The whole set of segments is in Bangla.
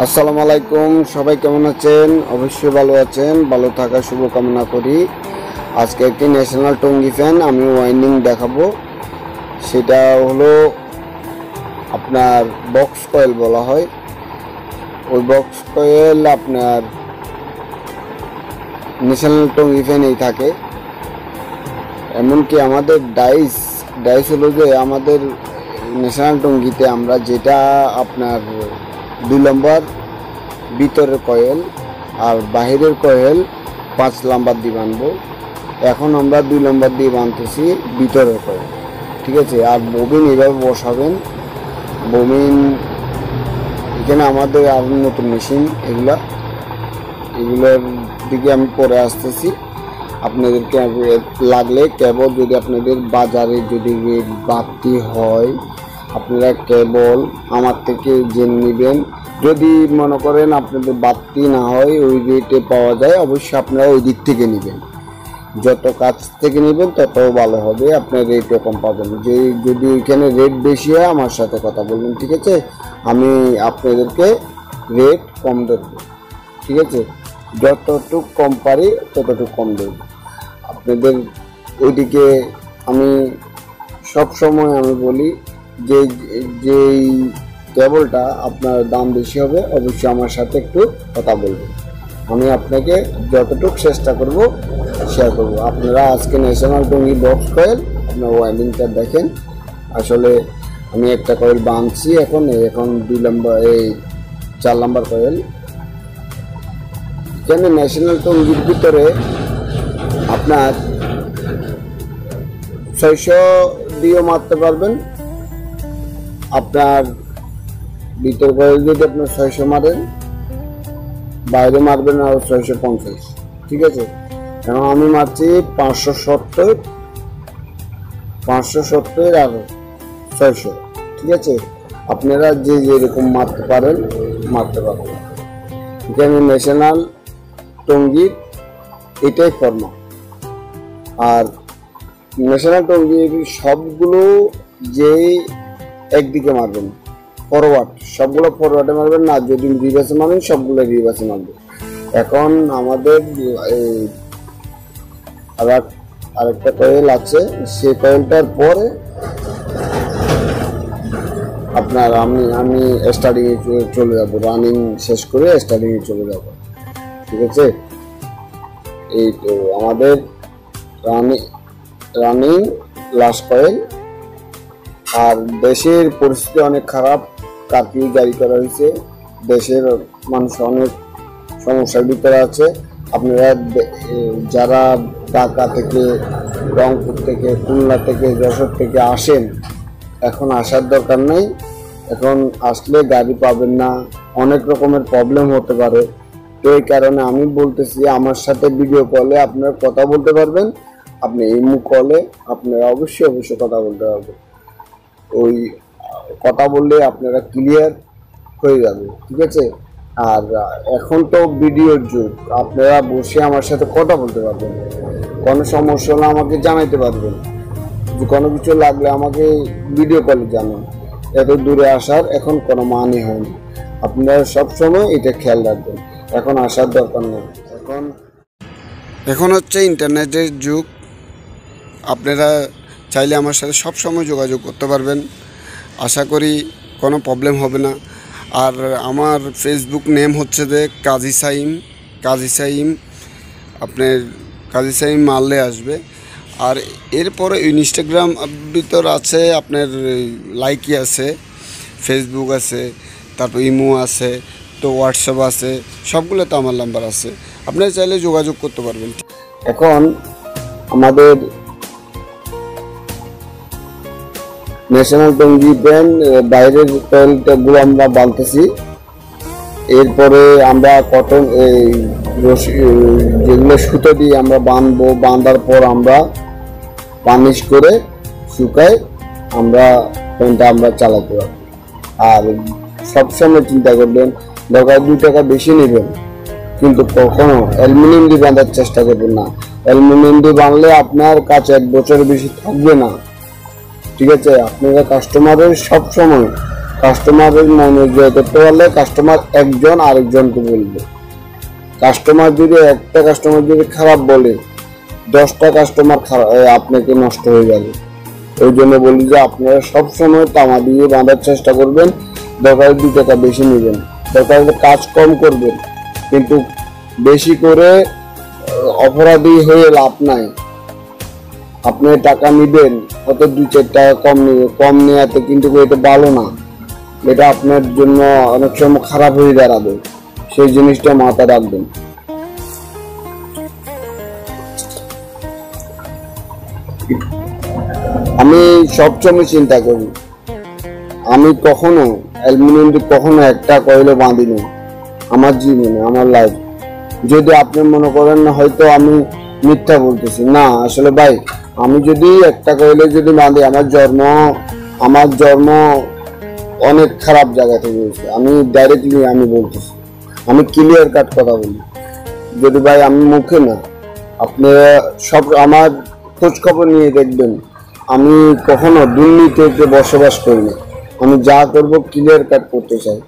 আসসালামু আলাইকুম, সবাই কেমন আছেন? অবশ্যই ভালো আছেন। ভালো থাকার শুভকামনা করি। আজকে একটি ন্যাশনাল টঙ্গি ফ্যান আমি ওয়াইন্ডিং দেখাবো। সেটা হলো আপনার বক্স কয়েল বলা হয়। ওই বক্স কয়েল আপনার ন্যাশনাল টঙ্গি ফ্যানেই থাকে। এমনকি আমাদের ডাইস হলো যে আমাদের ন্যাশনাল টঙ্গিতে আমরা যেটা আপনার 2 নম্বর ভিতরের কয়েল আর বাহিরের কয়েল 5 নম্বর দিয়ে বানবো। এখন আমরা 2 নম্বর দিয়ে বানতেছি ভিতরের কয়েল, ঠিক আছে। আর ববিন এভাবে বসাবেন। ববিন এখানে আমাদের আর নতুন মেশিন, এগুলোর দিকে আমি পরে আসতেছি। আপনাদেরকে লাগলে কেবল যদি আপনাদের বাজারে যদি রেট বাড়তি হয়, আপনারা কেবল আমার থেকে জেনে নেবেন। যদি মনে করেন আপনাদের বাড়তি না হয়, ওই রেটে পাওয়া যায়, অবশ্যই আপনারা ওই দিক থেকে নেবেন। যত কাছ থেকে নেবেন তত ভালো হবে, আপনার রেটও কম পাবেন। যদি এখানে রেট বেশি হয় আমার সাথে কথা বলবেন, ঠিক আছে। আমি আপনাদেরকে রেট কম দেবো, ঠিক আছে। যতটুকু কম পারি ততটুকু কম দেবো আপনাদের। ওইদিকে আমি সব সময় আমি বলি যে যেই কেবলটা আপনার দাম বেশি হবে অবশ্যই আমার সাথে একটু কথা বলবেন। আমি আপনাকে যতটুকু চেষ্টা করব শেয়ার করব। আপনারা আজকে ন্যাশনাল টঙ্গি বক্স কয়েল আপনার ওয়াইন্ডিংটা দেখেন। আসলে আমি একটা কয়েল বাঁধছি, এখন 2 নম্বর 4 নম্বর কয়েল। এখানে ন্যাশনাল টঙ্গির ভিতরে আপনার 600 দিয়েও মারতে পারবেন। আপনার ভিতর কয়েল যদি আপনার 600 মারেন, বাইরে মারবেন আর 650, ঠিক আছে। কারণ আমি মারছি 570 আর 600, ঠিক আছে। আপনারা যে যেরকম মারতে পারেন। এখানে ন্যাশনাল টঙ্গির এটাই ফর্মা। আর ন্যাশনাল টঙ্গির সবগুলো যে একদিকে মারবেন, ফরওয়ার্ড, সবগুলো ফরওয়ার্ডে মারবেন না। যদি রিভার্সে মারেন সবগুলো রিভার্সে মারবেন। এখন আমাদের আরেকটা কয়েল আছে, সেই কয়েলটার পরে আপনার আমি স্টার্টিং এ চলে যাব, রানিং শেষ করে স্টার্টিং এ চলে যাব, ঠিক আছে। এই তো আমাদের রানিং লাস্ট কয়েল। আর দেশের পরিস্থিতি অনেক খারাপ, কার্ফিউ জারি করা হয়েছে। দেশের মানুষ অনেক সমস্যার ভিতরে আছে। আপনারা যারা ঢাকা থেকে, রংপুর থেকে, খুলনা থেকে, যশোর থেকে আসেন, এখন আসার দরকার নেই। এখন আসলে গাড়ি পাবেন না, অনেক রকমের প্রবলেম হতে পারে। তো এই কারণে আমি বলতেছি আমার সাথে ভিডিও কলে আপনারা কথা বলতে পারবেন। আপনি ইমো কলে আপনারা অবশ্যই কথা বলতে পারবেন। ওই কথা বললে আপনারা ক্লিয়ার হয়ে যাবে, ঠিক আছে। আর এখন তো ভিডিওর যুগ, আপনারা বসে আমার সাথে কথা বলতে পারবেন। কোনো সমস্যা হলে আমাকে জানাইতে পারবেন। যে কোনো কিছু লাগলে আমাকে ভিডিও কলে জানান। এত দূরে আসার এখন কোনো মানে হয়নি। আপনারা সবসময় এটা খেয়াল রাখবেন। এখন আসার দরকার নেই। এখন হচ্ছে ইন্টারনেটের যুগ। আপনারা চাইলে আমার সাথে সব সময় যোগাযোগ করতে পারবেন। আশা করি কোনো প্রবলেম হবে না। আর আমার ফেসবুক নেম হচ্ছে যে কাজী সাইম। আপনার কাজী সাইম মারলে আসবে। আর এরপরে ইনস্টাগ্রাম ভিতর আছে, আপনার লাইকি আছে, ফেসবুক আছে, তারপর ইমো আছে, তো হোয়াটসঅ্যাপ আছে, সবগুলোতে আমার নাম্বার আছে। আপনারা চাইলে যোগাযোগ করতে পারবেন। এখন আমাদের ন্যাশনাল টঙ্গি ব্র্যান্ড বাইরের কয়েলগুলো আমরা বানতেছি। এরপরে আমরা কটন যেগুলো সুতো দিয়ে আমরা বাঁধবো, বাঁধার পর আমরা পানিশ করে শুকায় আমরা ফ্যানটা আমরা চালাতে পারবো। আর সবসময় চিন্তা করবেন, দরকার 2 টাকা বেশি নেবেন, কিন্তু কখনো অ্যালুমিনিয়াম দিয়ে বাঁধার চেষ্টা করবেন না। অ্যালুমিনিয়াম দিয়ে বাঁধলে আপনার কাছে 1 বছর বেশি থাকবে না, ঠিক আছে। আপনারা কাস্টমারের সবসময় কাস্টমারের মনে জয় করতে পারলে কাস্টমার একজন আরেকজনকে বলবে। কাস্টমার যদি একটা কাস্টমার যদি খারাপ বলে 10টা কাস্টমার আপনাকে নষ্ট হয়ে যাবে। ওই জন্য বলি যে আপনারা সবসময় তামা দিয়ে বাঁধার চেষ্টা করবেন। দরকার 2 টাকা বেশি নেবেন, দরকার কাজ কম করবেন, কিন্তু বেশি করে অপরাধী হয়ে লাভ নাই। আপনি টাকা নিবেন কত 2-4 টাকা কম নেওয়াতে কিন্তু এটা ভালো না, এটা আপনার জন্য অনেক সময় খারাপ হয়ে দাঁড়াবে। সেই জিনিসটা মাথায় রাখবেন। আমি সবসময় চিন্তা করি, আমি কখনো অ্যালুমিনিয়াম কখনো একটা কয়েলও বাঁধিনি আমার জীবনে, আমার লাইফ। যদি আপনি মনে করেন না হয়তো আমি মিথ্যা বলতেছি, না আসলে ভাই আমি যদি একটা কয়েলে যদি বাঁধি, আমার জন্ম অনেক খারাপ জায়গা থেকে হয়েছে। আমি ডাইরেক্টলি আমি বলতেছি, আমি ক্লিয়ার কাট কথা বলি। যদি ভাই আমি মুখে না, আপনি সব আমার খোঁজ খবর নিয়ে দেখবেন, আমি কখনো দুর্নীতিতে বসবাস করি না। আমি যা করব ক্লিয়ার কাট করতে চাই।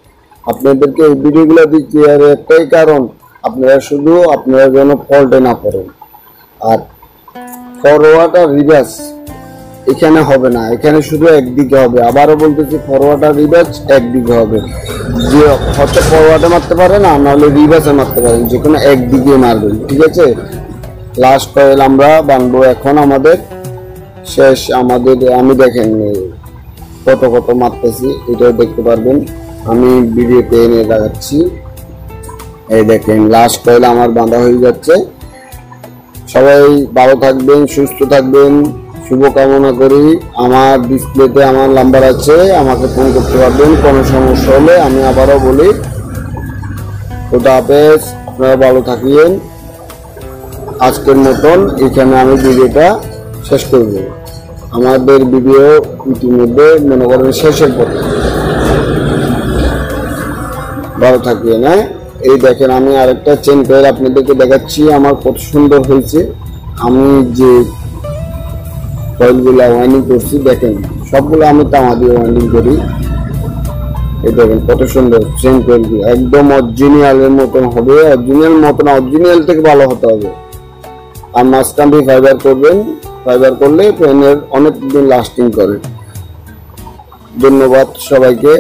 আপনাদেরকে এই ভিডিওগুলো দিচ্ছি আর একটাই কারণ, আপনারা যেন ফল্টে না পড়েন। আর ফরওয়ার্ড আর রিভার্স এখানে হবে না, এখানে শুধু একদিকে হবে। আবারও বলতেছি, ফরওয়ার্ড আর রিভার্স একদিকে হবে। যে হয়তো ফরওয়ার্ডে মারতে পারে না, নাহলে রিভার্সে মারতে পারেন, যে কোনো একদিকে মারবেন, ঠিক আছে। লাস্ট কয়েল আমরা বানবো এখন, আমাদের শেষ। আমি দেখেন কত মারতেছি, এটাও দেখতে পারবেন, আমি ভিডিওতে এনে দেখাচ্ছি। এই দেখেন লাস্ট কয়েল আমার বাঁধা হয়ে যাচ্ছে। সবাই ভালো থাকবেন, সুস্থ থাকবেন, শুভকামনা করি। আমার ডিসপ্লেতে আমার নাম্বার আছে, আমাকে ফোন করতে পারবেন কোনো সমস্যা হলে। আমি আবারও বলি, খোদা হাফেজ, আপনারা ভালো থাকিয়েন। আজকের মতন এখানে আমি ভিডিওটা শেষ করব। আমাদের ভিডিও ইতিমধ্যে মনে করেন শেষের পথে। ভালো থাকিয়েন। হ্যাঁ, এই দেখেন আমি আরেকটা চেন কয়েল আপনাদেরকে দেখাচ্ছি, আমার কত সুন্দর হয়েছে। আমি যে কয়েলগুলো ওয়াইন্ডিং করছি দেখেন, সবগুলো আমি তামা দিয়ে ওয়াইন্ডিং করি। এই দেখেন কত সুন্দর চেন কয়েলগুলো, একদম অরিজিনালের মতন হবে। অরিজিনাল থেকে ভালো হতে হবে। আর মাঝখান দিয়ে ফাইবার করবেন, ফাইবার করলে পেনের অনেক দিন লাস্টিং করে। ধন্যবাদ সবাইকে।